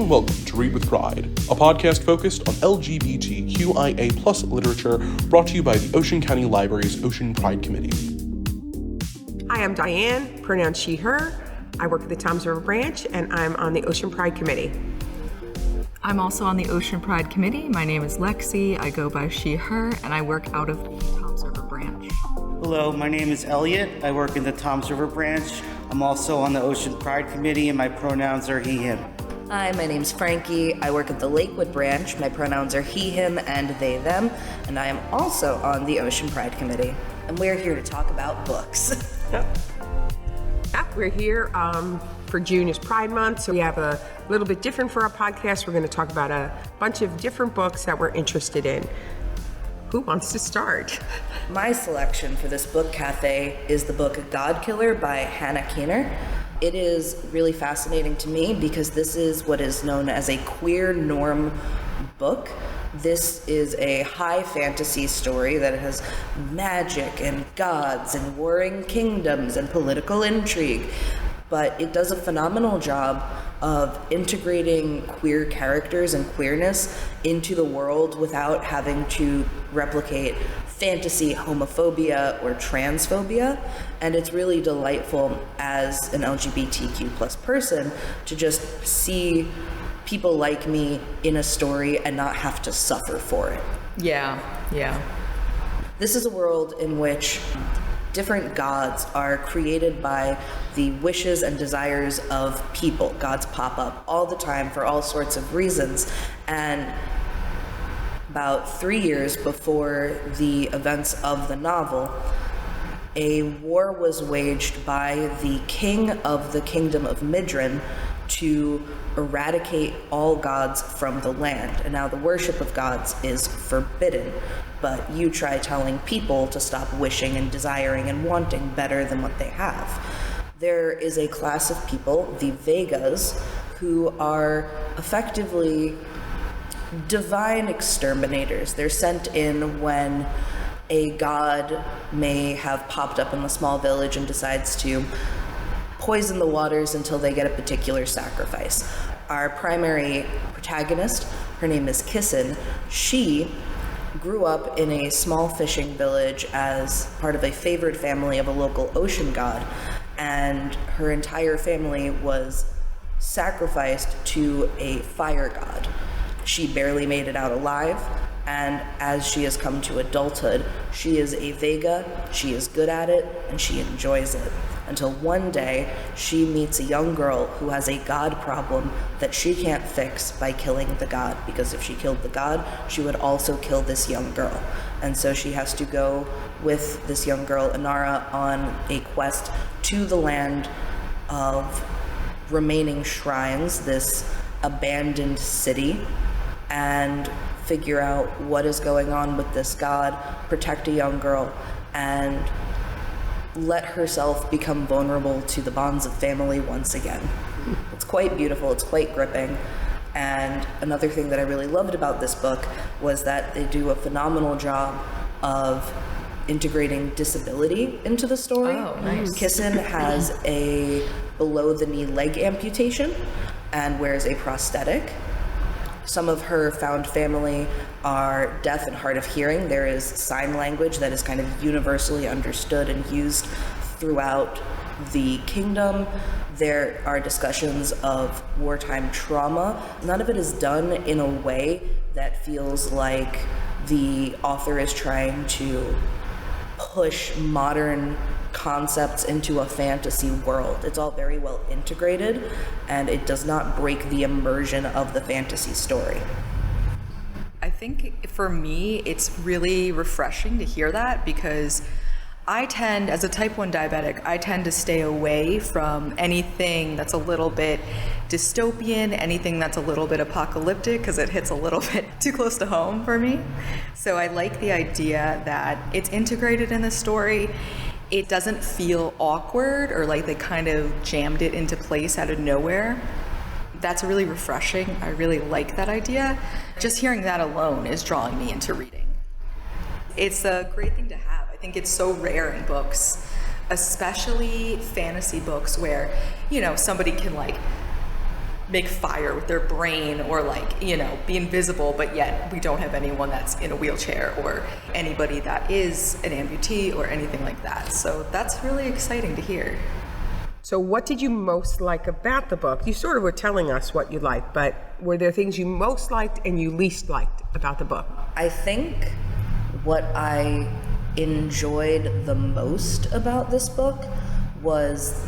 Hello and welcome to Read with Pride, a podcast focused on LGBTQIA+ literature brought to you by the Ocean County Library's Ocean Pride Committee. Hi, I'm Diane, pronouns she, her. I work at the Toms River Branch and I'm on the Ocean Pride Committee. I'm also on the Ocean Pride Committee. My name is Lexi, I go by she, her, and I work out of the Toms River Branch. Hello, my name is Elliot. I work in the Toms River Branch. I'm also on the Ocean Pride Committee and my pronouns are he, him. Hi, my name's Frankie. I work at the Lakewood branch. My pronouns are he, him, and they, them. And I am also on the Ocean Pride Committee. And we're here to talk about books. We're here for June is Pride Month, so we have a little bit different for our podcast. We're going to talk about a bunch of different books that we're interested in. Who wants to start? My selection for this book cafe is the book God Killer by Hannah Keener. It is really fascinating to me because this is what is known as a queer norm book. This is a high fantasy story that has magic and gods and warring kingdoms and political intrigue, but it does a phenomenal job of integrating queer characters and queerness into the world without having to replicate fantasy homophobia or transphobia. And it's really delightful as an LGBTQ plus person to just see people like me in a story and not have to suffer for it. Yeah. This is a world in which different gods are created by the wishes and desires of people. Gods pop up all the time for all sorts of reasons. And about 3 years before the events of the novel, a war was waged by the king of the kingdom of Midran to eradicate all gods from the land. And now the worship of gods is forbidden, but you try telling people to stop wishing and desiring and wanting better than what they have. There is a class of people, the Vegas, who are effectively divine exterminators. They're sent in when a god may have popped up in a small village and decides to poison the waters until they get a particular sacrifice. Our primary protagonist, her name is Kissin. She grew up in a small fishing village as part of a favored family of a local ocean god, and her entire family was sacrificed to a fire god. She barely made it out alive, and as she has come to adulthood, she is a Vega, she is good at it, and she enjoys it. Until one day, she meets a young girl who has a god problem that she can't fix by killing the god, because if she killed the god, she would also kill this young girl. And so she has to go with this young girl, Inara, on a quest to the land of remaining shrines, this abandoned city, and figure out what is going on with this god, protect a young girl, and let herself become vulnerable to the bonds of family once again. It's quite beautiful, it's quite gripping, and another thing that I really loved about this book was that they do a phenomenal job of integrating disability into the story. Oh, nice. Kissin has a below-the-knee leg amputation and wears a prosthetic. Some of her found family are deaf and hard of hearing. There is sign language that is kind of universally understood and used throughout the kingdom. There are discussions of wartime trauma. None of it is done in a way that feels like the author is trying to push modern concepts into a fantasy world. It's all very well integrated, and it does not break the immersion of the fantasy story. I think for me, it's really refreshing to hear that because I tend, as a type 1 diabetic, I tend to stay away from anything that's a little bit dystopian, anything that's a little bit apocalyptic, because it hits a little bit too close to home for me. So I like the idea that it's integrated in the story. It doesn't feel awkward or like they kind of jammed it into place out of nowhere. That's really refreshing. I really like that idea. Just hearing that alone is drawing me into reading. It's a great thing to have. I think it's so rare in books, especially fantasy books where, somebody can make fire with their brain or like, you know, be invisible, but yet we don't have anyone that's in a wheelchair or anybody that is an amputee or anything like that. So that's really exciting to hear. So what did you most like about the book? You sort of were telling us what you liked, but were there things you most liked and you least liked about the book? I think what I enjoyed the most about this book was,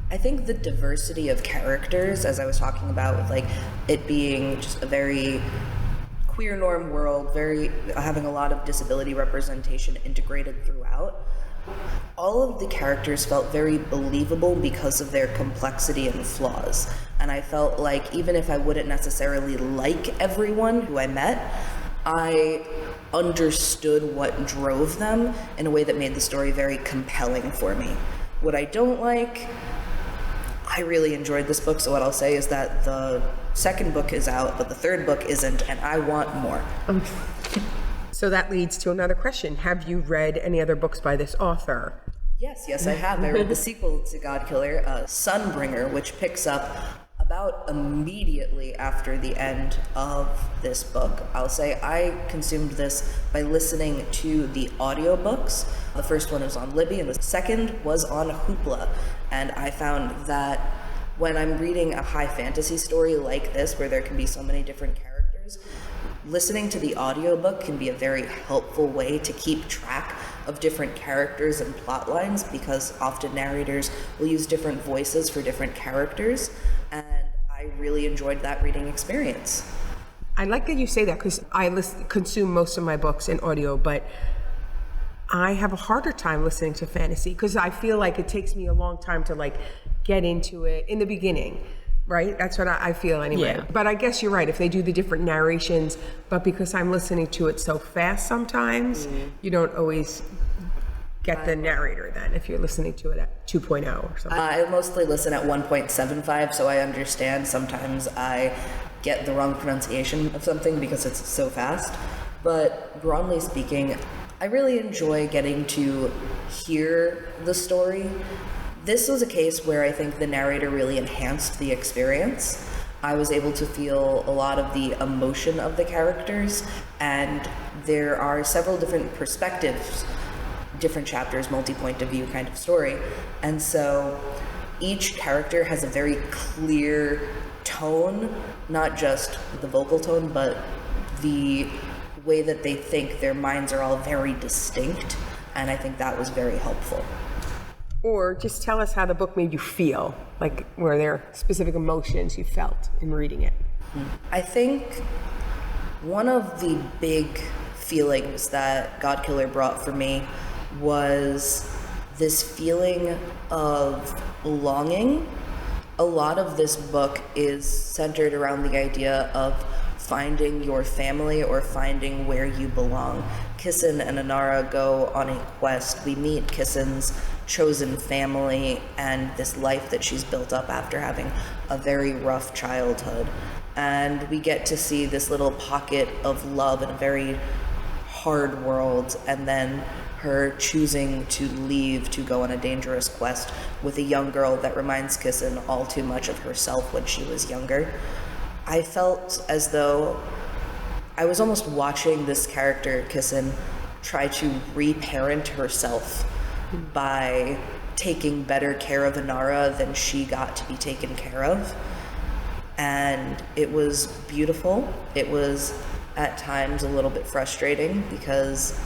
I think, the diversity of characters, as I was talking about, with like it being just a very queer norm world, having a lot of disability representation integrated throughout. All of the characters felt very believable because of their complexity and flaws. And I felt like even if I wouldn't necessarily like everyone who I met, I understood what drove them in a way that made the story very compelling for me. What I don't like, I really enjoyed this book, so what I'll say is that the second book is out, but the third book isn't, and I want more. So that leads to another question. Have you read any other books by this author? Yes, I have. I read the sequel to Godkiller, Sunbringer, which picks up about immediately after the end of this book. I'll say I consumed this by listening to the audiobooks. The first one was on Libby, and the second was on Hoopla. And I found that when I'm reading a high fantasy story like this, where there can be so many different characters, listening to the audiobook can be a very helpful way to keep track of different characters and plot lines, because often narrators will use different voices for different characters, and I really enjoyed that reading experience. I like that you say that, because I consume most of my books in audio, but I have a harder time listening to fantasy because I feel like it takes me a long time to like get into it in the beginning. Right? That's what I feel anyway. Yeah. But I guess you're right. If they do the different narrations, but because I'm listening to it so fast sometimes, you don't always get the narrator then if you're listening to it at 2.0 or something. I mostly listen at 1.75, so I understand sometimes I get the wrong pronunciation of something because it's so fast. But broadly speaking, I really enjoy getting to hear the story. This was a case where I think the narrator really enhanced the experience. I was able to feel a lot of the emotion of the characters, and there are several different perspectives, different chapters, multi-point of view kind of story. And so each character has a very clear tone, not just the vocal tone, but the way that they think. Their minds are all very distinct, and I think that was very helpful. Or just tell us how the book made you feel, like were there specific emotions you felt in reading it? I think one of the big feelings that Godkiller brought for me was this feeling of longing. A lot of this book is centered around the idea of finding your family or finding where you belong. Kissin and Inara go on a quest. We meet Kissin's chosen family and this life that she's built up after having a very rough childhood. And we get to see this little pocket of love in a very hard world, and then her choosing to leave to go on a dangerous quest with a young girl that reminds Kissin all too much of herself when she was younger. I felt as though I was almost watching this character, Kissin, try to reparent herself by taking better care of Inara than she got to be taken care of. And it was beautiful. It was at times a little bit frustrating because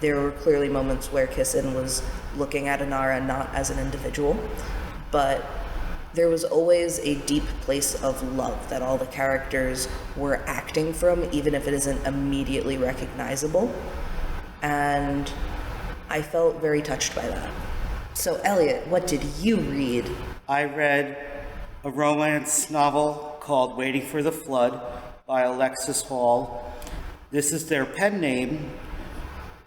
there were clearly moments where Kissin was looking at Inara not as an individual, but there was always a deep place of love that all the characters were acting from, even if it isn't immediately recognizable. And I felt very touched by that. So Elliot, what did you read? I read a romance novel called Waiting for the Flood by Alexis Hall. This is their pen name,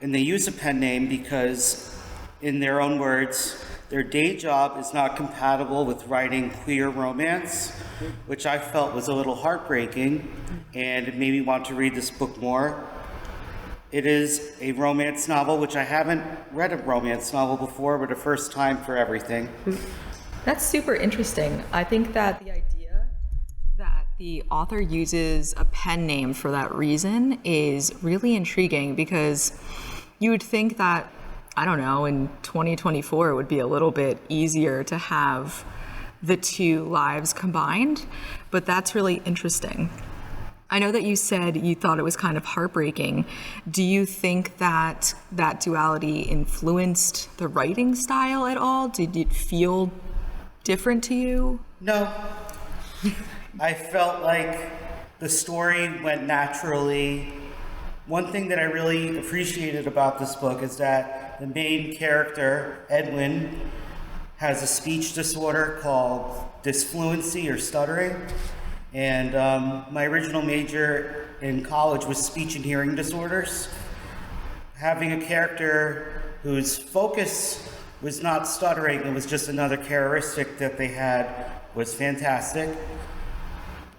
and they use a pen name because, in their own words, their day job is not compatible with writing queer romance, which I felt was a little heartbreaking, and it made me want to read this book more. It is a romance novel, which I haven't read a romance novel before, but a first time for everything. That's super interesting. I think that the idea that the author uses a pen name for that reason is really intriguing, because you would think that, I don't know, in 2024 it would be a little bit easier to have the two lives combined, but that's really interesting. I know that you said you thought it was kind of heartbreaking. Do you think that that duality influenced the writing style at all? Did it feel different to you? No. I felt like the story went naturally. One thing that I really appreciated about this book is that the main character, Edwin, has a speech disorder called disfluency or stuttering. And my original major in college was speech and hearing disorders. Having a character whose focus was not stuttering, it was just another characteristic that they had, was fantastic.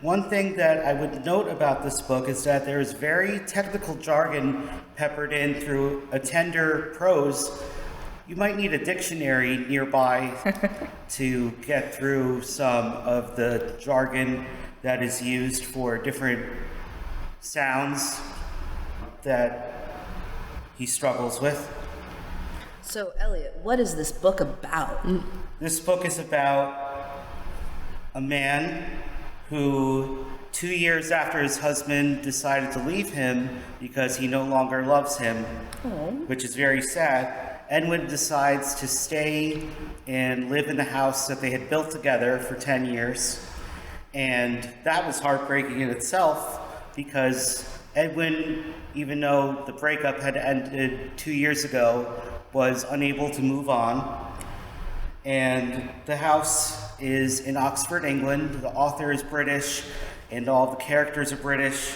One thing that I would note about this book is that there is very technical jargon peppered in through a tender prose. You might need a dictionary nearby to get through some of the jargon that is used for different sounds that he struggles with. So, Elliot, what is this book about? This book is about a man who 2 years after his husband decided to leave him because he no longer loves him, which is very sad, Edwin decides to stay and live in the house that they had built together for 10 years. And that was heartbreaking in itself, because Edwin, even though the breakup had ended 2 years ago, was unable to move on. And the house is in Oxford, England. The author is British, and all the characters are British.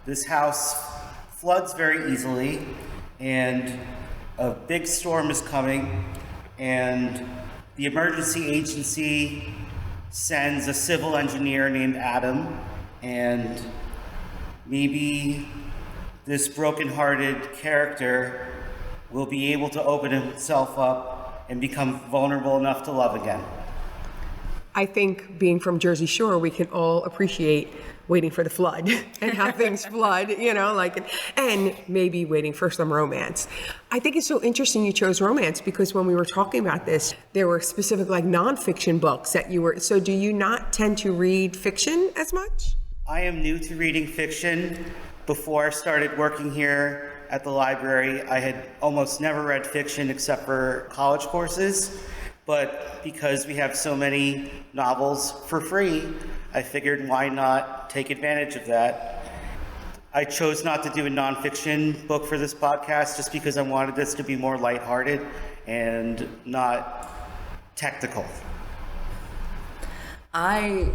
This house floods very easily, and a big storm is coming, and the emergency agency sends a civil engineer named Adam, and maybe this broken-hearted character will be able to open himself up and become vulnerable enough to love again. I think, being from Jersey Shore, we can all appreciate waiting for the flood and how things flood, and maybe waiting for some romance. I think it's so interesting you chose romance, because when we were talking about this, there were specific nonfiction books that you were, so do you not tend to read fiction as much? I am new to reading fiction. Before I started working here at the library, I had almost never read fiction except for college courses. But because we have so many novels for free, I figured why not take advantage of that. I chose not to do a nonfiction book for this podcast just because I wanted this to be more lighthearted and not technical. I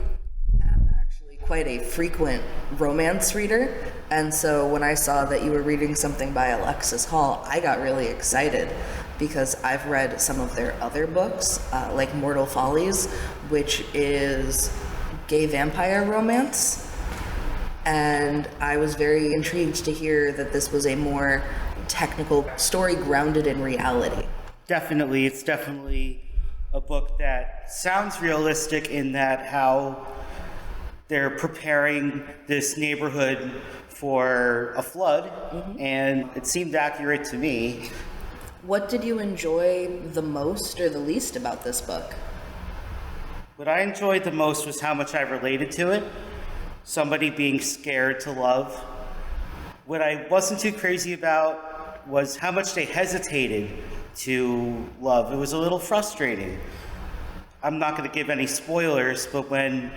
am actually quite a frequent romance reader, and so when I saw that you were reading something by Alexis Hall, I got really excited, because I've read some of their other books, like Mortal Follies, which is gay vampire romance. And I was very intrigued to hear that this was a more technical story grounded in reality. Definitely, it's definitely a book that sounds realistic in that how they're preparing this neighborhood for a flood, and it seemed accurate to me. What did you enjoy the most or the least about this book? What I enjoyed the most was how much I related to it. Somebody being scared to love. What I wasn't too crazy about was how much they hesitated to love. It was a little frustrating. I'm not going to give any spoilers, but when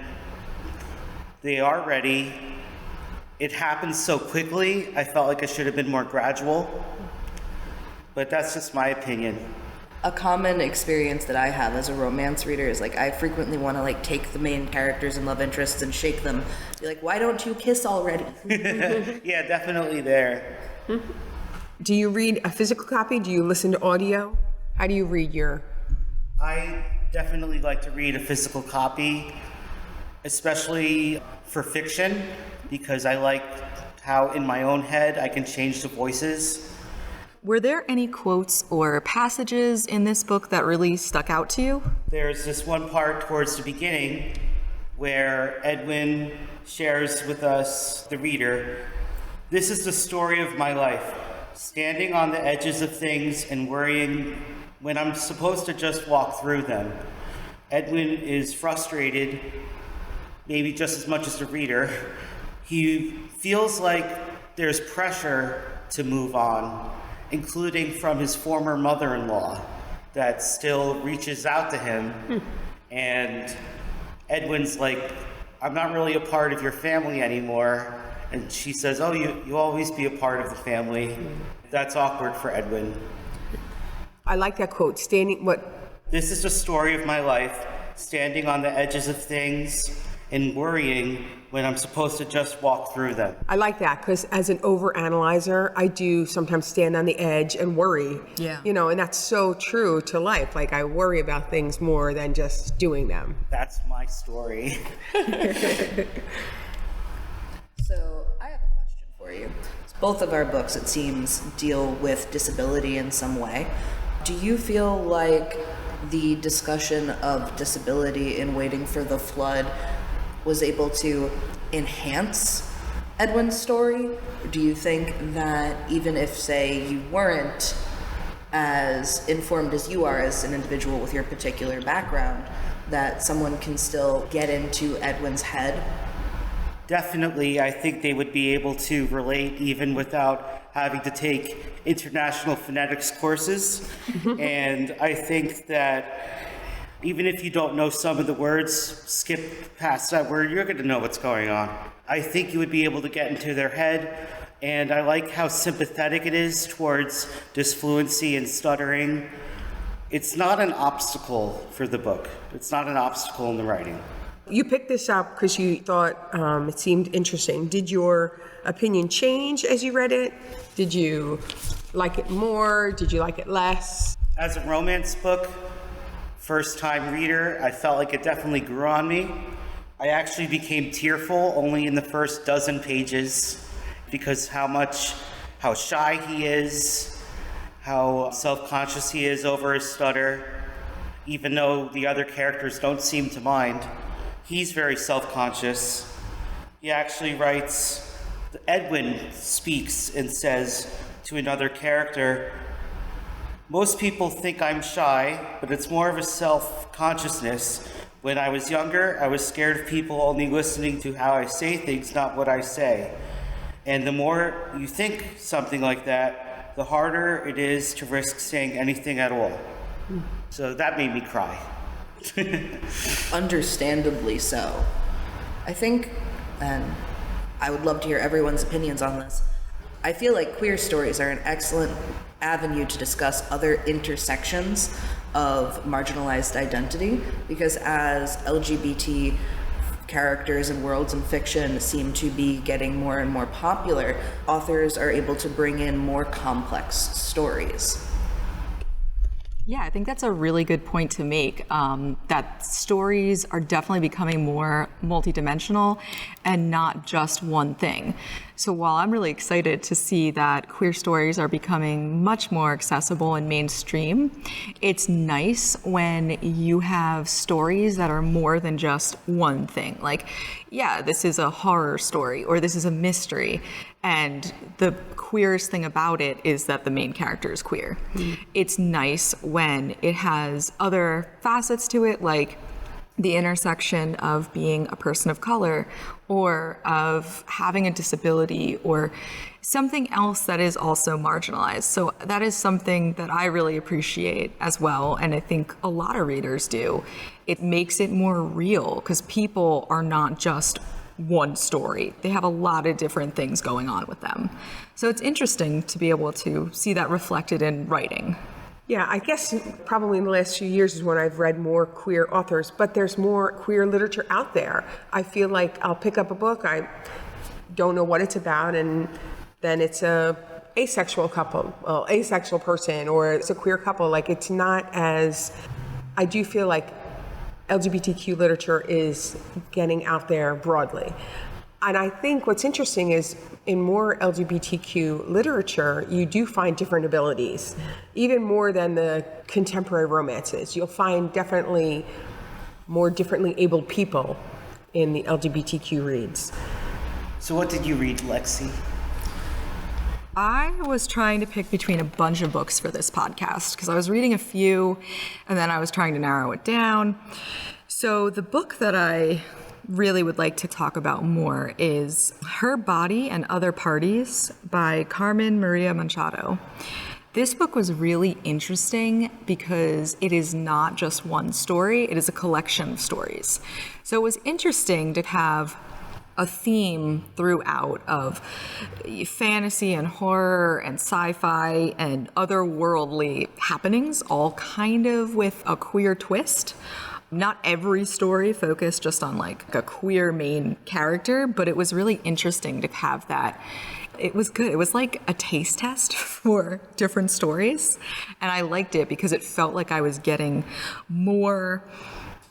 they are ready, it happens so quickly, I felt like it should have been more gradual. But that's just my opinion. A common experience that I have as a romance reader is I frequently want to take the main characters and love interests and shake them. Be like, why don't you kiss already? Yeah, definitely there. Do you read a physical copy? Do you listen to audio? How do you read your... I definitely like to read a physical copy, especially for fiction, because I like how in my own head I can change the voices. Were there any quotes or passages in this book that really stuck out to you? There's this one part towards the beginning where Edwin shares with us, the reader, "This is the story of my life, standing on the edges of things and worrying when I'm supposed to just walk through them." Edwin is frustrated, maybe just as much as the reader. He feels like there's pressure to move on, including from his former mother-in-law that still reaches out to him. And Edwin's like, "I'm not really a part of your family anymore." And she says, "Oh, you'll always be a part of the family." That's awkward for Edwin. I like that quote, "This is the story of my life, standing on the edges of things and worrying when I'm supposed to just walk through them." I like that because as an overanalyzer, I do sometimes stand on the edge and worry. Yeah. And that's so true to life. Like I worry about things more than just doing them. That's my story. So I have a question for you. Both of our books, it seems, deal with disability in some way. Do you feel like the discussion of disability in Waiting for the Flood was able to enhance Edwin's story? Or do you think that even if, say, you weren't as informed as you are as an individual with your particular background, that someone can still get into Edwin's head? Definitely, I think they would be able to relate even without having to take international phonetics courses. And I think that even if you don't know some of the words, skip past that word, you're going to know what's going on. I think you would be able to get into their head, and I like how sympathetic it is towards disfluency and stuttering. It's not an obstacle for the book. It's not an obstacle in the writing. You picked this up because you thought it seemed interesting. Did your opinion change as you read it? Did you like it more? Did you like it less? As a romance book, first-time reader, I felt like it definitely grew on me. I actually became tearful only in the first dozen pages because how shy he is, how self-conscious he is over his stutter, even though the other characters don't seem to mind. He's very self-conscious. He actually writes, Edwin speaks and says to another character, "Most people think I'm shy, but it's more of a self-consciousness. When I was younger, I was scared of people only listening to how I say things, not what I say. And the more you think something like that, the harder it is to risk saying anything at all." So that made me cry. Understandably so. I think, and I would love to hear everyone's opinions on this, I feel like queer stories are an excellent avenue to discuss other intersections of marginalized identity, because as LGBT characters and worlds in fiction seem to be getting more and more popular, authors are able to bring in more complex stories. Yeah, I think that's a really good point to make, that stories are definitely becoming more multidimensional and not just one thing. So while I'm really excited to see that queer stories are becoming much more accessible and mainstream, it's nice when you have stories that are more than just one thing. Like, yeah, this is a horror story or this is a mystery, and the queerest thing about it is that the main character is queer. It's nice when it has other facets to it, like the intersection of being a person of color or of having a disability or something else that is also marginalized. So that is something that I really appreciate as well, and I think a lot of readers do. It makes it more real because people are not just one story. They have a lot of different things going on with them. So it's interesting to be able to see that reflected in writing. Yeah, I guess probably in the last few years is when I've read more queer authors, but there's more queer literature out there. I feel like I'll pick up a book, I don't know what it's about, and then it's a asexual couple, well, asexual person, or it's a queer couple. Like, it's not as, I do feel like LGBTQ literature is getting out there broadly. And I think what's interesting is in more LGBTQ literature, you do find different abilities, even more than the contemporary romances. You'll find definitely more differently abled people in the LGBTQ reads. So what did you read, Lexi? I was trying to pick between a bunch of books for this podcast because I was reading a few and then I was trying to narrow it down. So the book that I really would like to talk about more is Her Body and Other Parties by Carmen Maria Machado. This book was really interesting because it is not just one story, it is a collection of stories. So it was interesting to have a theme throughout of fantasy and horror and sci-fi and otherworldly happenings, all kind of with a queer twist. Not every story focused just on like a queer main character, but it was really interesting to have that. It was good. It was like a taste test for different stories. And I liked it because it felt like I was getting more,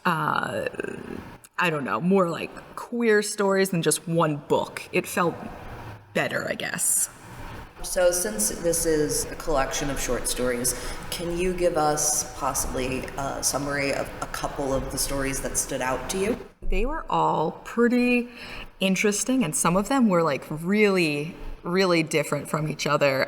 more like queer stories than just one book. It felt better, I guess. So since this is a collection of short stories, can you give us possibly a summary of a couple of the stories that stood out to you? They were all pretty interesting, and some of them were like really, really different from each other.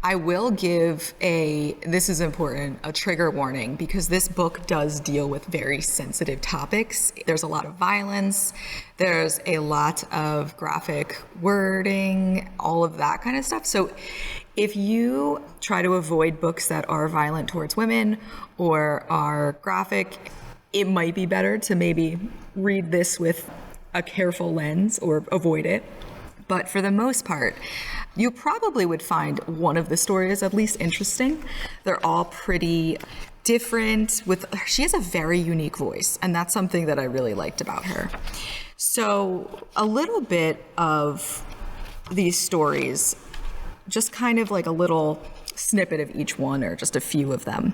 I will give this is important, a trigger warning, because this book does deal with very sensitive topics. There's a lot of violence, there's a lot of graphic wording, all of that kind of stuff. So if you try to avoid books that are violent towards women or are graphic, it might be better to maybe read this with a careful lens or avoid it. But for the most part, you probably would find one of the stories at least interesting. They're all pretty different. She has a very unique voice, and that's something that I really liked about her. So a little bit of these stories, just kind of like a little snippet of each one or just a few of them.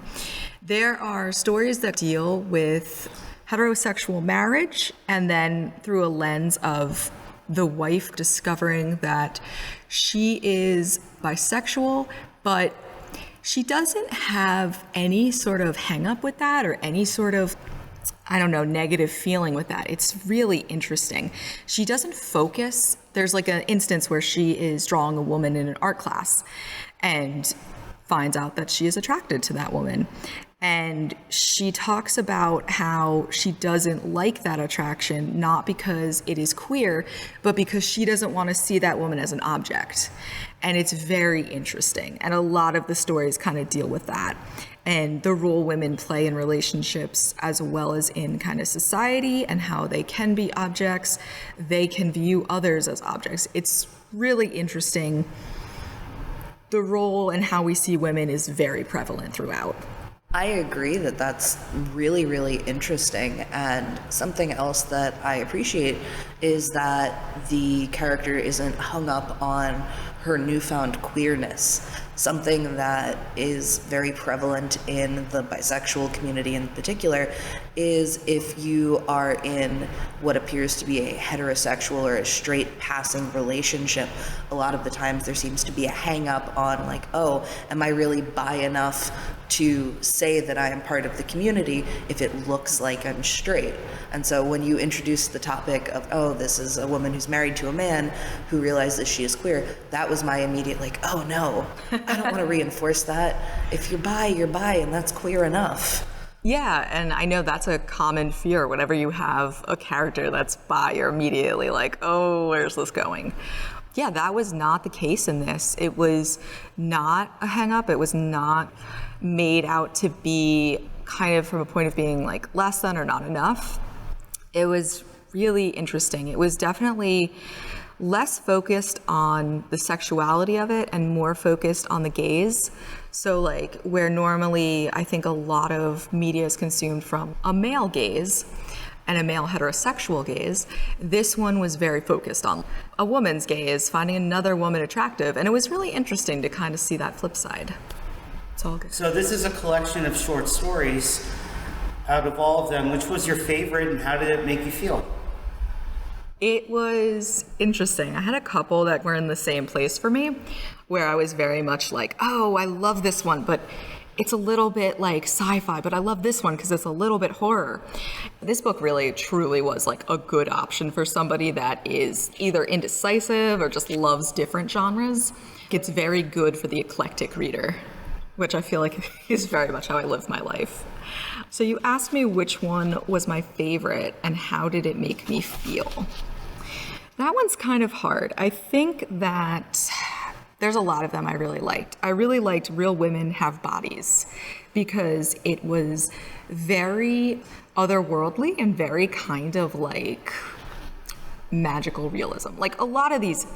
There are stories that deal with heterosexual marriage and then through a lens of the wife discovering that she is bisexual, but she doesn't have any sort of hang up with that or any sort of, negative feeling with that. It's really interesting. She doesn't focus. There's like an instance where she is drawing a woman in an art class and finds out that she is attracted to that woman. And she talks about how she doesn't like that attraction, not because it is queer, but because she doesn't want to see that woman as an object. And it's very interesting. And a lot of the stories kind of deal with that and the role women play in relationships as well as in kind of society and how they can be objects. They can view others as objects. It's really interesting. The role and how we see women is very prevalent throughout. I agree that that's really, really interesting. And something else that I appreciate is that the character isn't hung up on her newfound queerness. Something that is very prevalent in the bisexual community in particular is if you are in what appears to be a heterosexual or a straight passing relationship, a lot of the times there seems to be a hang up on like, oh, am I really bi enough to say that I am part of the community if it looks like I'm straight? And so when you introduce the topic of, oh, this is a woman who's married to a man who realizes she is queer, that was my immediate like, oh no, I don't want to reinforce that. If you're bi, and that's queer enough. Yeah, and I know that's a common fear. Whenever you have a character that's bi, you're immediately like, oh, where's this going? Yeah, that was not the case in this. It was not a hang-up. It was not made out to be kind of from a point of being like less than or not enough. It was really interesting. It was definitely less focused on the sexuality of it and more focused on the gaze. So like where normally I think a lot of media is consumed from a male gaze and a male heterosexual gaze, this one was very focused on a woman's gaze, finding another woman attractive. And it was really interesting to kind of see that flip side. It's all good. So this is a collection of short stories. Out of all of them, which was your favorite and how did it make you feel? It was interesting. I had a couple that were in the same place for me where I was very much like, oh, I love this one, but it's a little bit like sci-fi, but I love this one because it's a little bit horror. This book really truly was like a good option for somebody that is either indecisive or just loves different genres. It's very good for the eclectic reader, which I feel like is very much how I live my life. So you asked me which one was my favorite and how did it make me feel. That one's kind of hard. I think that there's a lot of them I really liked. I really liked Real Women Have Bodies because it was very otherworldly and very kind of like magical realism. Like a lot of these,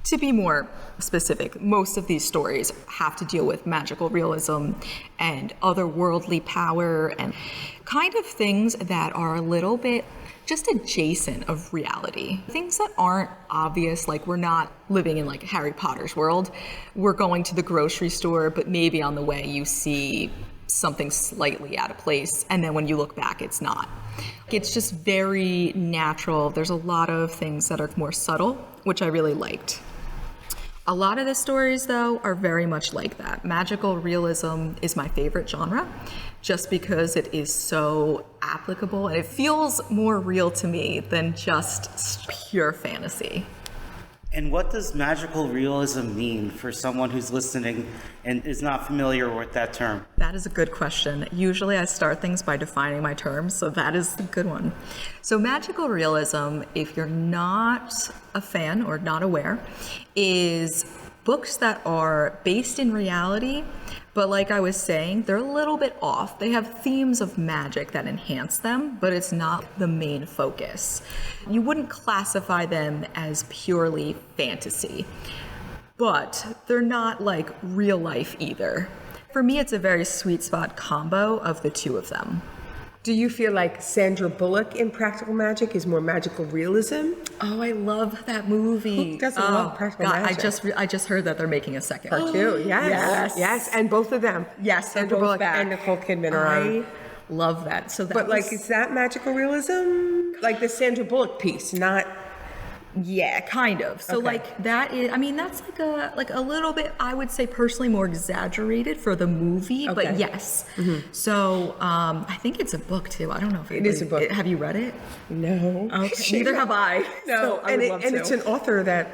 to be more specific, most of these stories have to deal with magical realism and otherworldly power and kind of things that are a little bit just adjacent of reality. Things that aren't obvious, like we're not living in like Harry Potter's world. We're going to the grocery store, but maybe on the way you see something slightly out of place, and then when you look back, it's not. It's just very natural. There's a lot of things that are more subtle, which I really liked. A lot of the stories, though, are very much like that. Magical realism is my favorite genre, just because it is so applicable and it feels more real to me than just pure fantasy. And what does magical realism mean for someone who's listening and is not familiar with that term? That is a good question. Usually I start things by defining my terms, so that is a good one. So magical realism, if you're not a fan or not aware, is books that are based in reality, but like I was saying, they're a little bit off. They have themes of magic that enhance them, but it's not the main focus. You wouldn't classify them as purely fantasy, but they're not like real life either. For me, it's a very sweet spot combo of the two of them. Do you feel like Sandra Bullock in Practical Magic is more magical realism? Oh, I love that movie. Who doesn't love Practical Magic? I just heard that they're making a second. Part two, yes, and both of them. Yes, Sandra Bullock back. And Nicole Kidman are on. I love that. So that but like, is that magical realism? Like the Sandra Bullock piece, not... Yeah, kind of. So okay. like that is, I mean, that's like a little bit, I would say personally more exaggerated for the movie, okay. But yes. Mm-hmm. So I think it's a book too. I don't know if it is a book. Have you read it? No. Okay. Neither have I. No, so I would love to. And it's an author that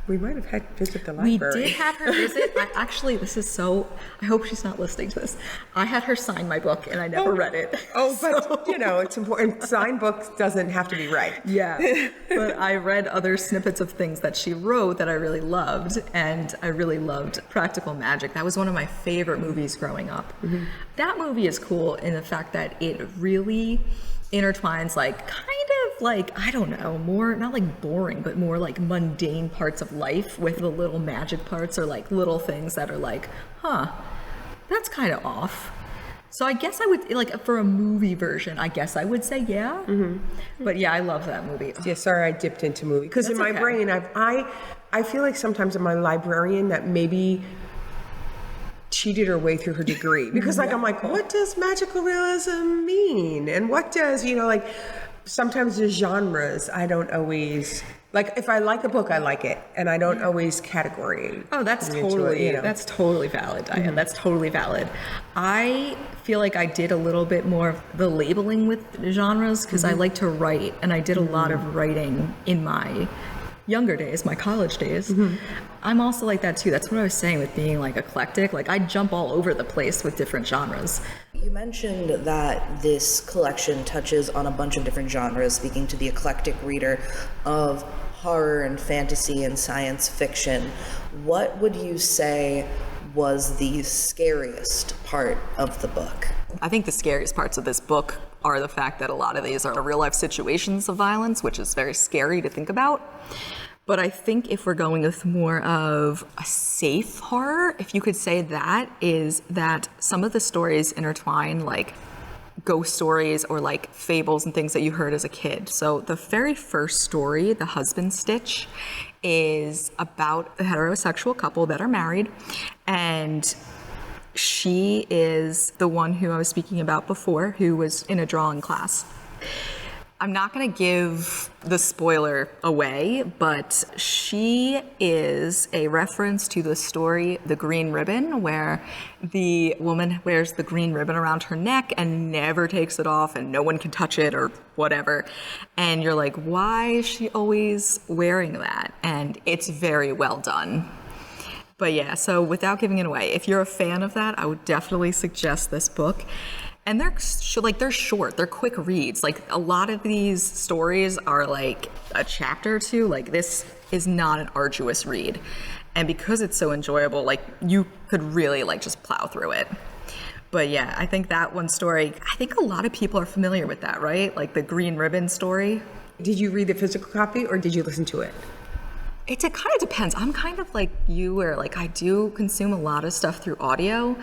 we might have had visit the library. We did have her visit. I hope she's not listening to this. I had her sign my book and I never read it. Oh, but you know, it's important. Signed books doesn't have to be right. Yeah. But I read other snippets of things that she wrote that I really loved, and I really loved Practical Magic. That was one of my favorite movies growing up. Mm-hmm. That movie is cool in the fact that it really intertwines like kind of like, I don't know, more not like boring, but more like mundane parts of life with the little magic parts, or like little things that are like, that's kind of off. So I guess I would, like, for a movie version, I guess I would say yeah. Mm-hmm. But yeah, I love that movie. Yeah, sorry I dipped into movie. Because in my brain, I feel like sometimes I'm a librarian that maybe cheated her way through her degree. Because like, I'm like, what does magical realism mean? And what does, you know, like, sometimes the genres, I don't always... Like, if I like a book, I like it, and I don't always category. Oh, that's totally, you know? That's totally valid, Diane. Mm-hmm. That's totally valid. I feel like I did a little bit more of the labeling with genres because I like to write, and I did a lot of writing in my younger days, my college days. Mm-hmm. I'm also like that too. That's what I was saying with being like eclectic. Like, I jump all over the place with different genres. You mentioned that this collection touches on a bunch of different genres, speaking to the eclectic reader of horror and fantasy and science fiction. What would you say was the scariest part of the book? I think the scariest parts of this book are the fact that a lot of these are real life situations of violence, which is very scary to think about. But I think if we're going with more of a safe horror, if you could say that, is that some of the stories intertwine like ghost stories or like fables and things that you heard as a kid. So the very first story, The Husband Stitch, is about a heterosexual couple that are married, and she is the one who I was speaking about before, who was in a drawing class. I'm not going to give the spoiler away, but she is a reference to the story The Green Ribbon, where the woman wears the green ribbon around her neck and never takes it off and no one can touch it or whatever. And you're like, why is she always wearing that? And it's very well done. But yeah, so without giving it away, if you're a fan of that, I would definitely suggest this book. And they're short, they're quick reads. Like a lot of these stories are like a chapter or two. Like this is not an arduous read. And because it's so enjoyable, like you could really like just plow through it. But yeah, I think that one story, I think a lot of people are familiar with that, right? Like the Green Ribbon story. Did you read the physical copy or did you listen to it? It kind of depends. I'm kind of like you where like I do consume a lot of stuff through audio,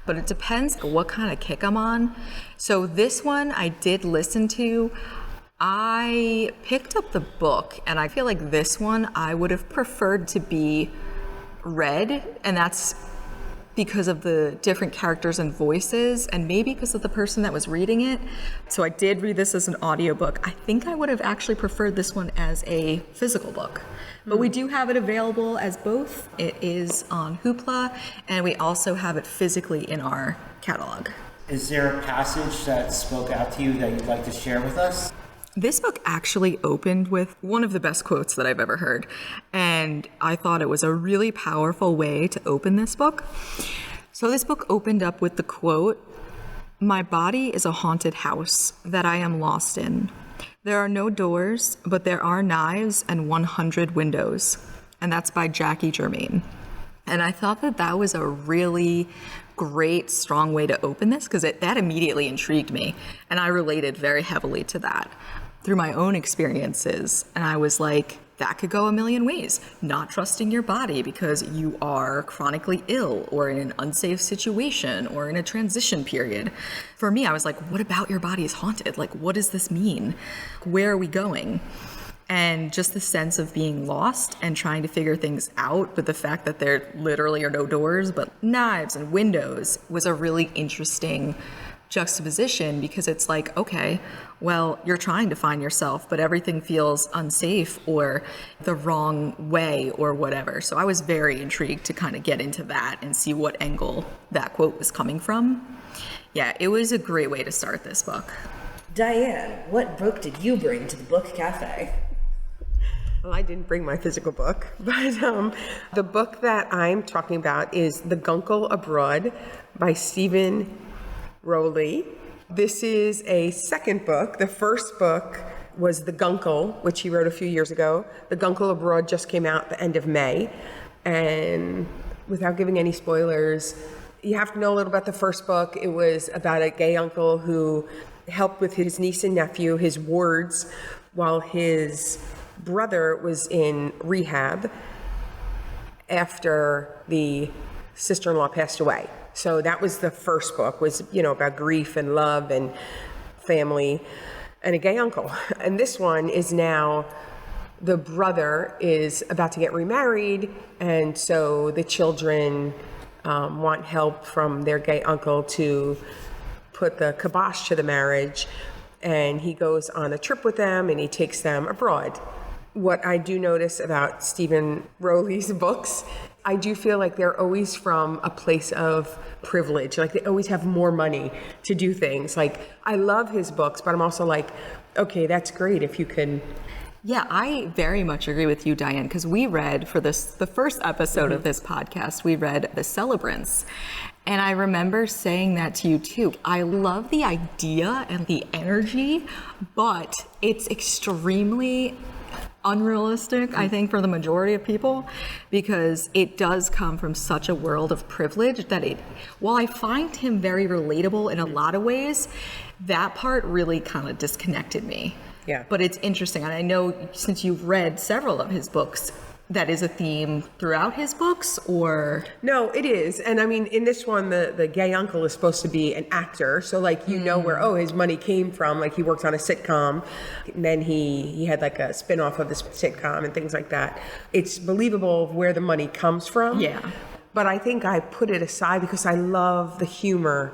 but it depends what kind of kick I'm on. So this one I did listen to. I picked up the book and I feel like this one I would have preferred to be read, and that's because of the different characters and voices and maybe because of the person that was reading it. So I did read this as an audiobook. I think I would have actually preferred this one as a physical book. But we do have it available as both. It is on Hoopla, and we also have it physically in our catalog. Is there a passage that spoke out to you that you'd like to share with us? This book actually opened with one of the best quotes that I've ever heard, and I thought it was a really powerful way to open this book. So this book opened up with the quote, "My body is a haunted house that I am lost in. There are no doors, but there are knives and 100 windows." And that's by Jackie Germain. And I thought that that was a really great, strong way to open this because that immediately intrigued me. And I related very heavily to that through my own experiences. And I was like, that could go a million ways. Not trusting your body because you are chronically ill or in an unsafe situation or in a transition period. For me, I was like, what about your body is haunted? Like, what does this mean? Where are we going? And just the sense of being lost and trying to figure things out, but the fact that there literally are no doors, but knives and windows was a really interesting juxtaposition because it's like, okay, well, you're trying to find yourself, but everything feels unsafe or the wrong way or whatever. So I was very intrigued to kind of get into that and see what angle that quote was coming from. Yeah, it was a great way to start this book. Diane, what book did you bring to the book cafe? Well, I didn't bring my physical book, but the book that I'm talking about is The Guncle Abroad by Stephen Rowley. This is a second book. The first book was The Guncle, which he wrote a few years ago. The Guncle Abroad just came out at the end of May. And without giving any spoilers, you have to know a little about the first book. It was about a gay uncle who helped with his niece and nephew, his wards, while his brother was in rehab after the sister-in-law passed away. So that was the first book, was, about grief and love and family and a gay uncle. And this one is now the brother is about to get remarried, and so the children want help from their gay uncle to put the kibosh to the marriage, and he goes on a trip with them and he takes them abroad. What I do notice about Stephen Rowley's books, I do feel like they're always from a place of privilege. Like they always have more money to do things. Like I love his books, but I'm also like, okay, that's great if you can. Yeah, I very much agree with you, Diane, because we read for the first episode of this podcast, we read The Celebrants. And I remember saying that to you too. I love the idea and the energy, but it's extremely unrealistic, I think, for the majority of people, because it does come from such a world of privilege that while I find him very relatable in a lot of ways, that part really kind of disconnected me. Yeah. But it's interesting, and I know since you've read several of his books, that is a theme throughout his books, or? No, it is. And I mean, in this one, the gay uncle is supposed to be an actor. So like, where, his money came from. Like he worked on a sitcom, and then he had like a spin-off of this sitcom and things like that. It's believable where the money comes from. Yeah. But I think I put it aside because I love the humor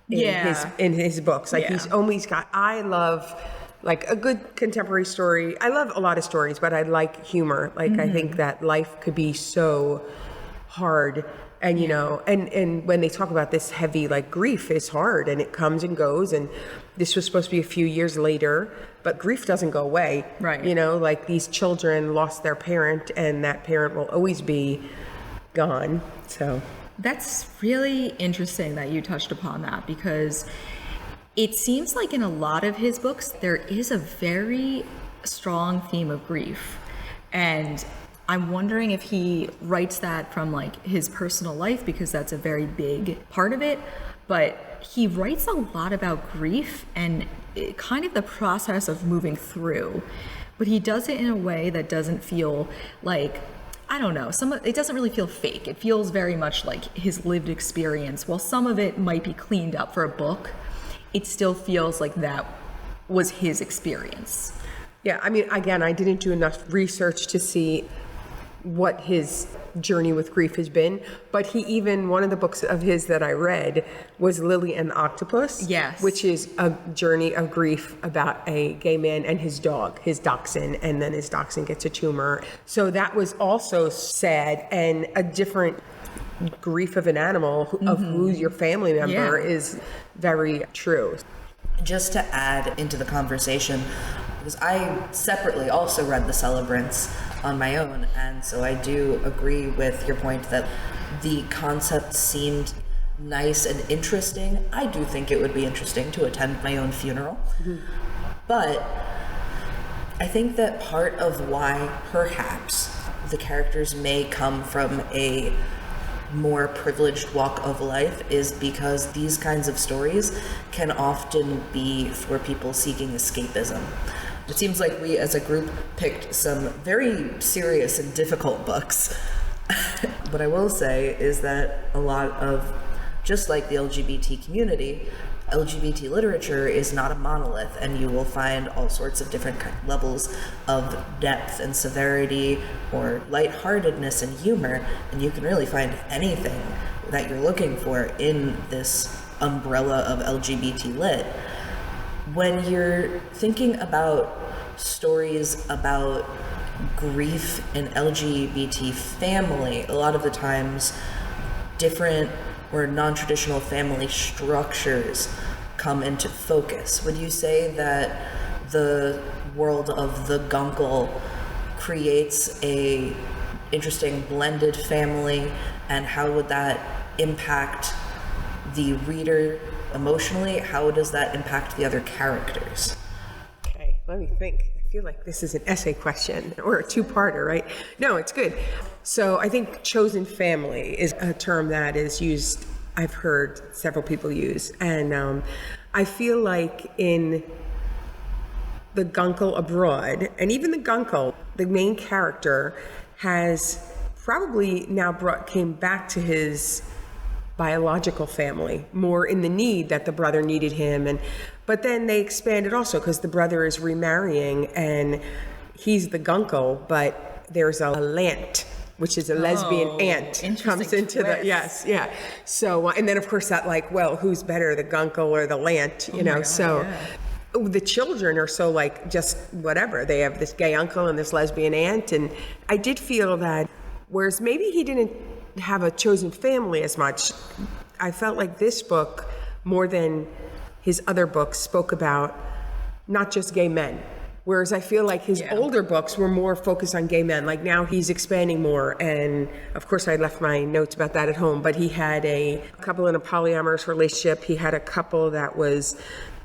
in his books. Like he's always got, I love like a good contemporary story. I love a lot of stories, but I like humor. Like I think that life could be so hard. And, you know, and when they talk about this heavy, like grief is hard and it comes and goes. And this was supposed to be a few years later, but grief doesn't go away. Right. You know, like these children lost their parent and that parent will always be gone. So that's really interesting that you touched upon that, because it seems like in a lot of his books, there is a very strong theme of grief. And I'm wondering if he writes that from like his personal life, because that's a very big part of it. But he writes a lot about grief and kind of the process of moving through. But he does it in a way that doesn't feel like, I don't know, it doesn't really feel fake. It feels very much like his lived experience. While some of it might be cleaned up for a book, it still feels like that was his experience. yeah, I mean, again, I didn't do enough research to see what his journey with grief has been, but one of the books of his that I read was Lily and the Octopus. Yes. Which is a journey of grief about a gay man and his dog, his dachshund, and then his dachshund gets a tumor. So that was also sad, and a different grief of an animal, of who's your family member, is very true. Just to add into the conversation, because I separately also read the Celebrants on my own, and so I do agree with your point that the concept seemed nice and interesting. I do think it would be interesting to attend my own funeral, but I think that part of why perhaps the characters may come from a more privileged walk of life is because these kinds of stories can often be for people seeking escapism. It seems like we as a group picked some very serious and difficult books. What I will say is that a lot of, just like the LGBT community, LGBT literature is not a monolith, and you will find all sorts of different levels of depth and severity or lightheartedness and humor, and you can really find anything that you're looking for in this umbrella of LGBT lit. When you're thinking about stories about grief in LGBT family, a lot of the times different or non-traditional family structures come into focus. Would you say that the world of the Guncle creates a interesting blended family, and how would that impact the reader emotionally? How does that impact the other characters? Okay, let me think. I feel like this is an essay question or a two-parter, right? No, it's good. So I think chosen family is a term that is used, I've heard several people use. And I feel like in the Guncle abroad, and even the Guncle, the main character has probably now came back to his biological family, more in the need that the brother needed him. But then they expanded also because the brother is remarrying and he's the Guncle, but there's a Lant, which is a lesbian aunt, comes into the, yes, yeah. So, and then of course that like, well, who's better, the Guncle or the Lant, you know? God, so yeah. The children are so like, just whatever. They have this gay uncle and this lesbian aunt. And I did feel that, whereas maybe he didn't have a chosen family as much, I felt like this book, more than his other books, spoke about not just gay men. Whereas I feel like his older books were more focused on gay men. Like now he's expanding more. And of course I left my notes about that at home, but he had a couple in a polyamorous relationship. He had a couple that was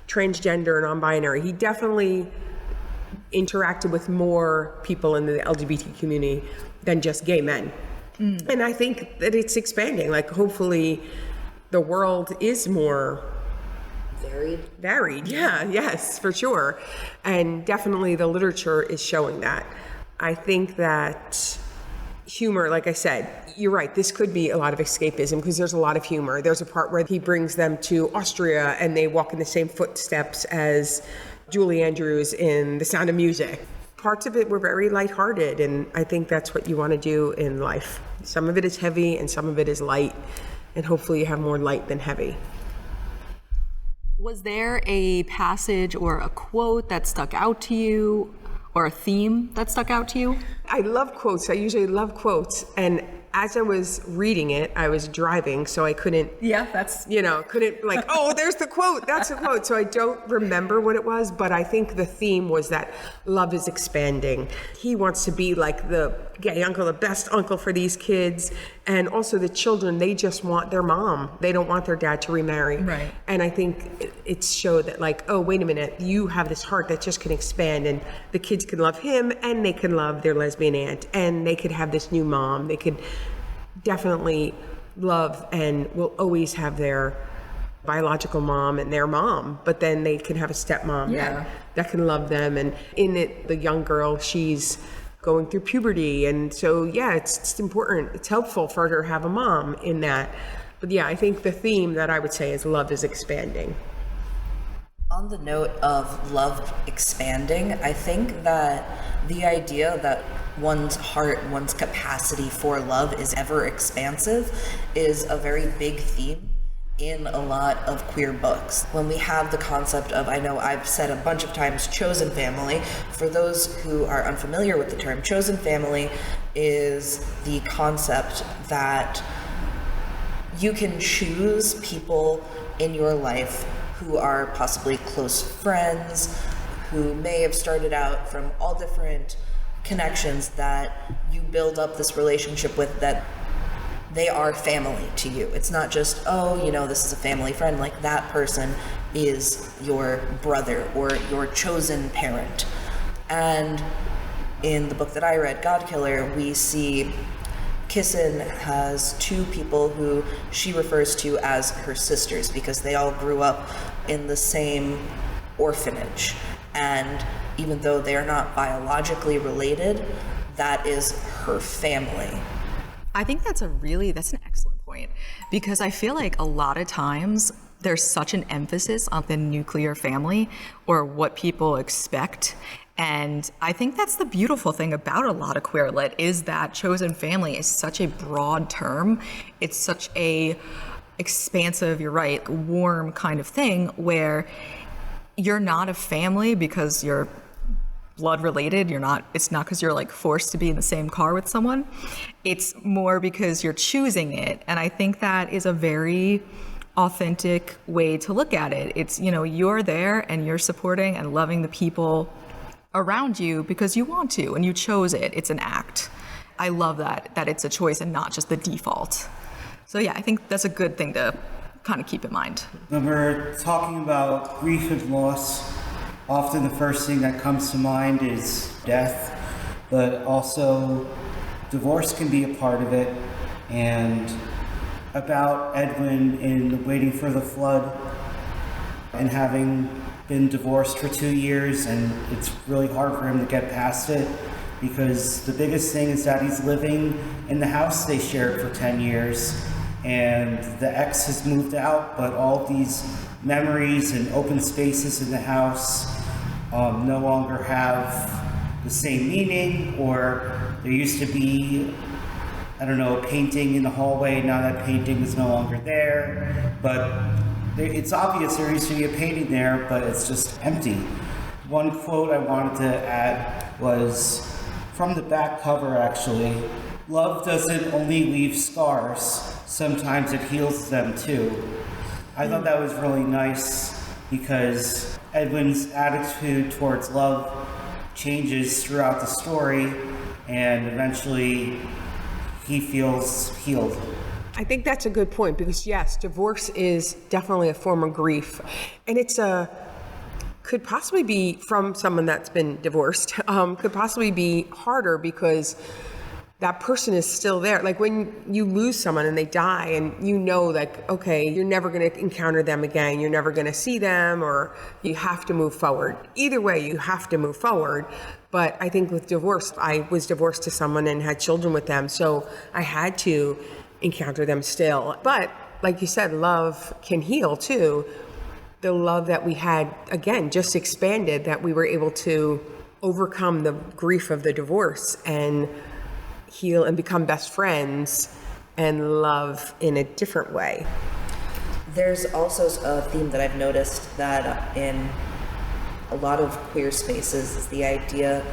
transgender and non-binary. He definitely interacted with more people in the LGBT community than just gay men. And I think that it's expanding. Like hopefully the world is more varied. Yeah, yes, for sure. And definitely the literature is showing that. I think that humor, like I said, you're right, this could be a lot of escapism because there's a lot of humor. There's a part where he brings them to Austria and they walk in the same footsteps as Julie Andrews in The Sound of Music. Parts of it were very lighthearted, and I think that's what you want to do in life. Some of it is heavy and some of it is light, and hopefully you have more light than heavy. Was there a passage or a quote that stuck out to you, or a theme that stuck out to you? I love quotes. I usually love quotes. And as I was reading it, I was driving, so I couldn't, couldn't like, oh, there's the quote, that's the quote. So I don't remember what it was, but I think the theme was that love is expanding. He wants to be like the gay uncle, the best uncle for these kids. And also the children, they just want their mom. They don't want their dad to remarry. Right. And I think it showed that like, oh, wait a minute, you have this heart that just can expand, and the kids can love him, and they can love their lesbian aunt, and they could have this new mom. They could definitely love and will always have their biological mom and their mom, but then they can have a stepmom that can love them. And in it, the young girl, she's going through puberty, and so it's important. It's helpful for her to have a mom in that. But I think the theme that I would say is love is expanding. On the note of love expanding, I think that the idea that one's heart, one's capacity for love is ever expansive is a very big theme in a lot of queer books. When we have the concept of, I know I've said a bunch of times, chosen family. For those who are unfamiliar with the term, chosen family is the concept that you can choose people in your life who are possibly close friends, who may have started out from all different connections, that you build up this relationship with, that they are family to you. It's not just, this is a family friend. Like, that person is your brother or your chosen parent. And in the book that I read, Godkiller, we see Kissin has two people who she refers to as her sisters because they all grew up in the same orphanage. And even though they are not biologically related, that is her family. I think that's an excellent point, because I feel like a lot of times there's such an emphasis on the nuclear family or what people expect. And I think that's the beautiful thing about a lot of queer lit, is that chosen family is such a broad term. It's such a expansive, you're right, warm kind of thing, where you're not a family because you're blood related. It's not because you're like forced to be in the same car with someone. It's more because you're choosing it. And I think that is a very authentic way to look at it. It's, you're there and you're supporting and loving the people around you because you want to and you chose it. It's an act. I love that it's a choice and not just the default. So I think that's a good thing to kind of keep in mind. When we're talking about grief and loss, often the first thing that comes to mind is death, but also divorce can be a part of it. And about Edwin in Waiting for the Flood, and having been divorced for 2 years, and it's really hard for him to get past it because the biggest thing is that he's living in the house they shared for 10 years, and the ex has moved out, but all these memories and open spaces in the house no longer have the same meaning. Or there used to be, a painting in the hallway. Now that painting is no longer there, but it's obvious there used to be a painting there, but it's just empty. One quote I wanted to add was from the back cover, actually. Love doesn't only leave scars, sometimes it heals them too. I thought that was really nice because Edwin's attitude towards love changes throughout the story, and eventually he feels healed. I think that's a good point because yes, divorce is definitely a form of grief, and could possibly be from someone that's been divorced, could possibly be harder because that person is still there. Like when you lose someone and they die and okay, you're never going to encounter them again. You're never going to see them, or you have to move forward. Either way, you have to move forward. But I think with divorce, I was divorced to someone and had children with them. So I had to encounter them still. But like you said, love can heal too. The love that we had, again, just expanded, that we were able to overcome the grief of the divorce and heal and become best friends and love in a different way. There's also a theme that I've noticed that in a lot of queer spaces is the idea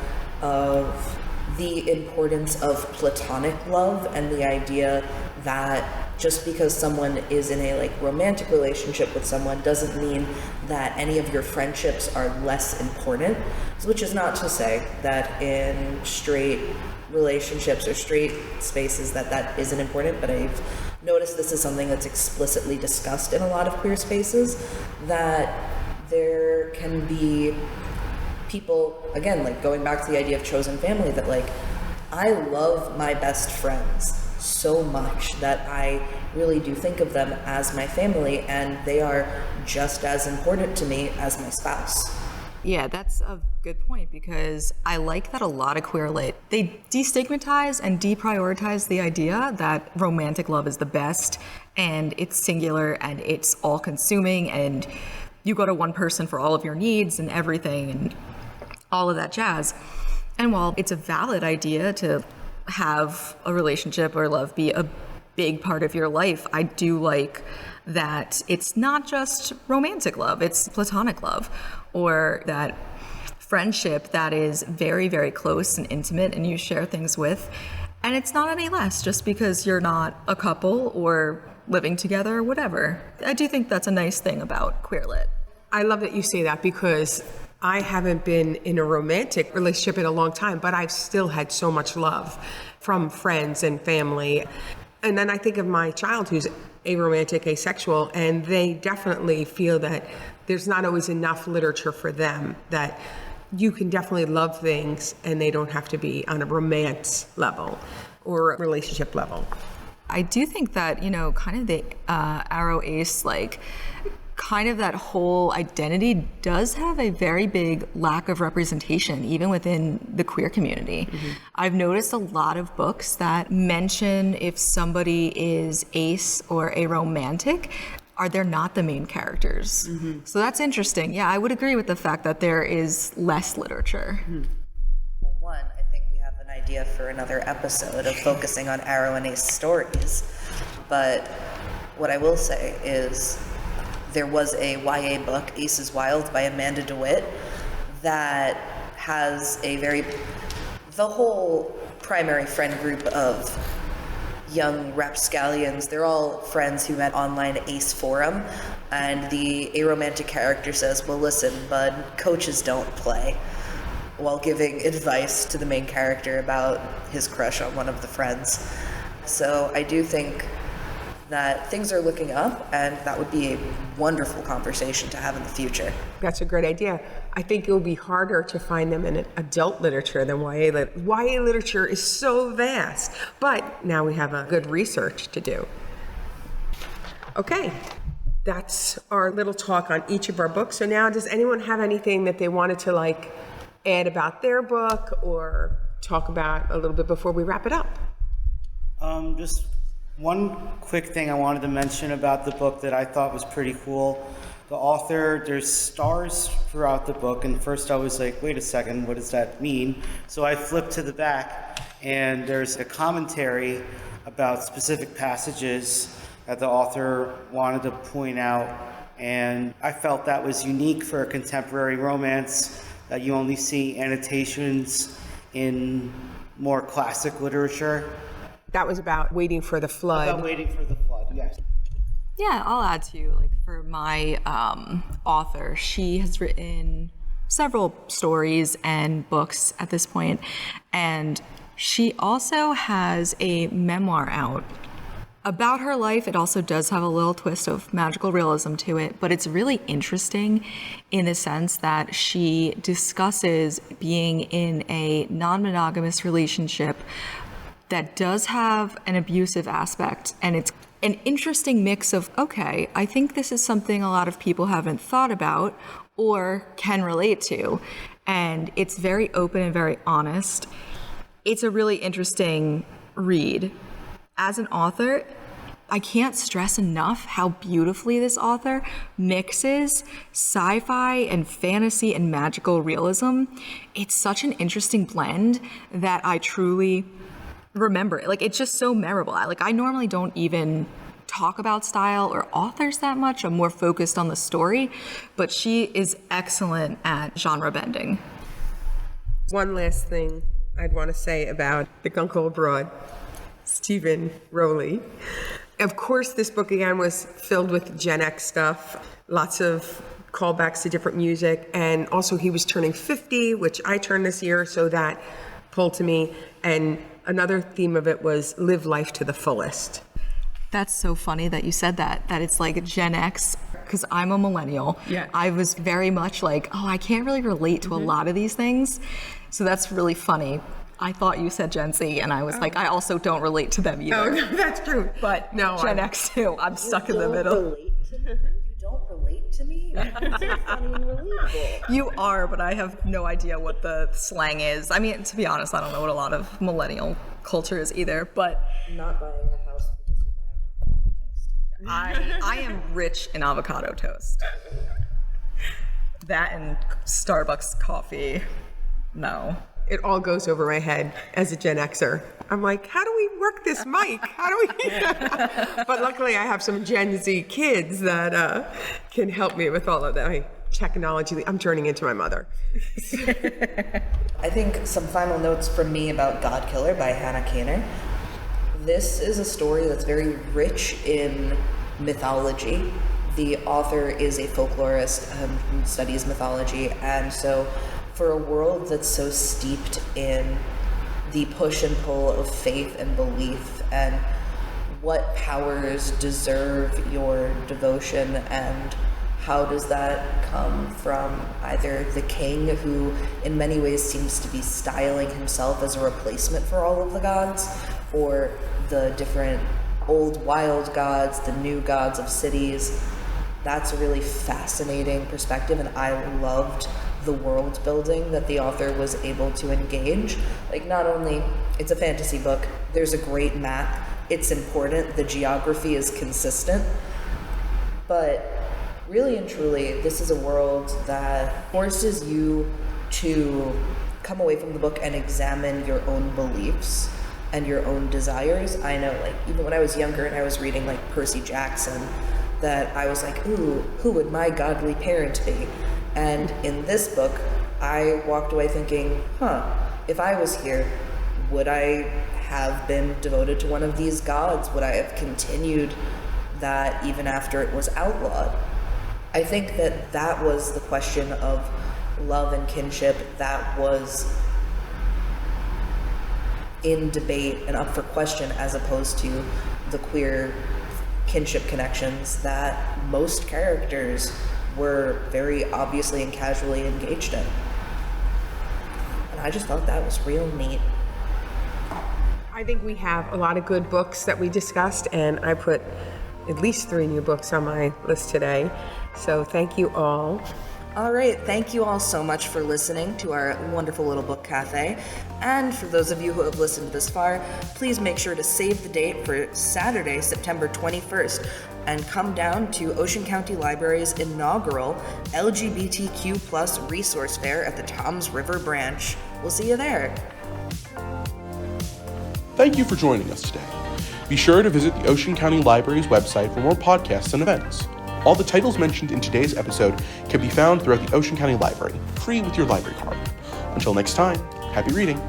of the importance of platonic love, and the idea that just because someone is in a romantic relationship with someone doesn't mean that any of your friendships are less important, which is not to say that in straight relationships or straight spaces that isn't important, but I've noticed this is something that's explicitly discussed in a lot of queer spaces, that there can be people, again, going back to the idea of chosen family, that I love my best friends so much that I really do think of them as my family, and they are just as important to me as my spouse. Yeah, that's a good point, because I like that a lot of queer lit, they destigmatize and deprioritize the idea that romantic love is the best, and it's singular, and it's all consuming, and you go to one person for all of your needs and everything, and all of that jazz. And while it's a valid idea to have a relationship or love be a big part of your life, I do like that it's not just romantic love, it's platonic love, or that friendship that is very, very close and intimate and you share things with. And it's not any less just because you're not a couple or living together or whatever. I do think that's a nice thing about queer lit. I love that you say that, because I haven't been in a romantic relationship in a long time, but I've still had so much love from friends and family. And then I think of my child who's aromantic, asexual, and they definitely feel that there's not always enough literature for them, that you can definitely love things and they don't have to be on a romance level or a relationship level. I do think that, kind of the aro ace, kind of that whole identity does have a very big lack of representation, even within the queer community. Mm-hmm. I've noticed a lot of books that mention if somebody is ace or aromantic, they're not the main characters. Mm-hmm. So that's interesting. Yeah, I would agree with the fact that there is less literature. Mm-hmm. Well, one, I think we have an idea for another episode of focusing on aro and ace stories. But what I will say is, there was a YA book, Ace is Wild, by Amanda DeWitt, that has the whole primary friend group of young rapscallions, they're all friends who met online Ace forum, and the aromantic character says, well, listen, bud, coaches don't play, while giving advice to the main character about his crush on one of the friends. So I do think that things are looking up, and that would be a wonderful conversation to have in the future. That's a great idea. I think it will be harder to find them in adult literature than YA literature. YA literature is so vast, but now we have a good research to do. Okay, that's our little talk on each of our books. So now, does anyone have anything that they wanted to add about their book or talk about a little bit before we wrap it up? Just one quick thing I wanted to mention about the book that I thought was pretty cool. The author, there's stars throughout the book, and first I was like, wait a second, what does that mean? So I flipped to the back, and there's a commentary about specific passages that the author wanted to point out, and I felt that was unique for a contemporary romance, that you only see annotations in more classic literature. That was about waiting for the flood. About waiting for the flood, yes. Yeah, I'll add to, for my author, she has written several stories and books at this point, and she also has a memoir out about her life. It also does have a little twist of magical realism to it, but it's really interesting in the sense that she discusses being in a non-monogamous relationship that does have an abusive aspect, and it's an interesting mix of, okay, I think this is something a lot of people haven't thought about or can relate to, and it's very open and very honest. It's a really interesting read. As an author, I can't stress enough how beautifully this author mixes sci-fi and fantasy and magical realism. It's such an interesting blend that I truly remember it. It's just so memorable. I normally don't even talk about style or authors that much. I'm more focused on the story, but she is excellent at genre bending. One last thing I'd want to say about the Guncle Abroad, Stephen Rowley. Of course, this book again was filled with Gen X stuff, lots of callbacks to different music, and also he was turning 50, which I turned this year, so that pulled to me. And another theme of it was live life to the fullest. That's so funny that you said that it's like Gen X, because I'm a millennial. Yeah. I was very much like, oh, I can't really relate to a lot of these things. So that's really funny. I thought you said Gen Z, and I was like, I also don't relate to them either. Oh, no, that's true. But no, Gen X too. I'm stuck in the middle. You don't relate to me? I'm so funny and relatable. You are, but I have no idea what the slang is. I mean, to be honest, I don't know what a lot of millennial culture is either, but Not buying a house because you're buying a toast. I am rich in avocado toast. That and Starbucks coffee, no. It all goes over my head as a Gen Xer. I'm like, how do we work this mic? How do we? But luckily, I have some Gen Z kids that can help me with all of that technology. I'm turning into my mother. I think some final notes from me about God Killer by Hannah Kaner. This is a story that's very rich in mythology. The author is a folklorist who studies mythology, and so for a world that's so steeped in the push and pull of faith and belief and what powers deserve your devotion and how does that come from either the king, who in many ways seems to be styling himself as a replacement for all of the gods, or the different old wild gods, the new gods of cities. That's a really fascinating perspective, and I loved the world building that the author was able to engage. Like, not only, it's a fantasy book, there's a great map, it's important, the geography is consistent, but really and truly, this is a world that forces you to come away from the book and examine your own beliefs and your own desires. I know, like, even when I was younger and I was reading like Percy Jackson, that I was like, ooh, who would my godly parent be? And in this book, I walked away thinking, if I was here, would I have been devoted to one of these gods? Would I have continued that even after it was outlawed? I think that that was the question of love and kinship that was in debate and up for question, as opposed to the queer kinship connections that most characters were very obviously and casually engaged in. And I just thought that was real neat. I think we have a lot of good books that we discussed, and I put at least 3 new books on my list today. So thank you all. All right, thank you all so much for listening to our wonderful little book cafe. And for those of you who have listened this far, please make sure to save the date for Saturday, September 21st, and come down to Ocean County Library's inaugural LGBTQ+ resource fair at the Toms River branch. We'll see you there. Thank you for joining us today. Be sure to visit the Ocean County Library's website for more podcasts and events. All the titles mentioned in today's episode can be found throughout the Ocean County Library, free with your library card. Until next time, happy reading.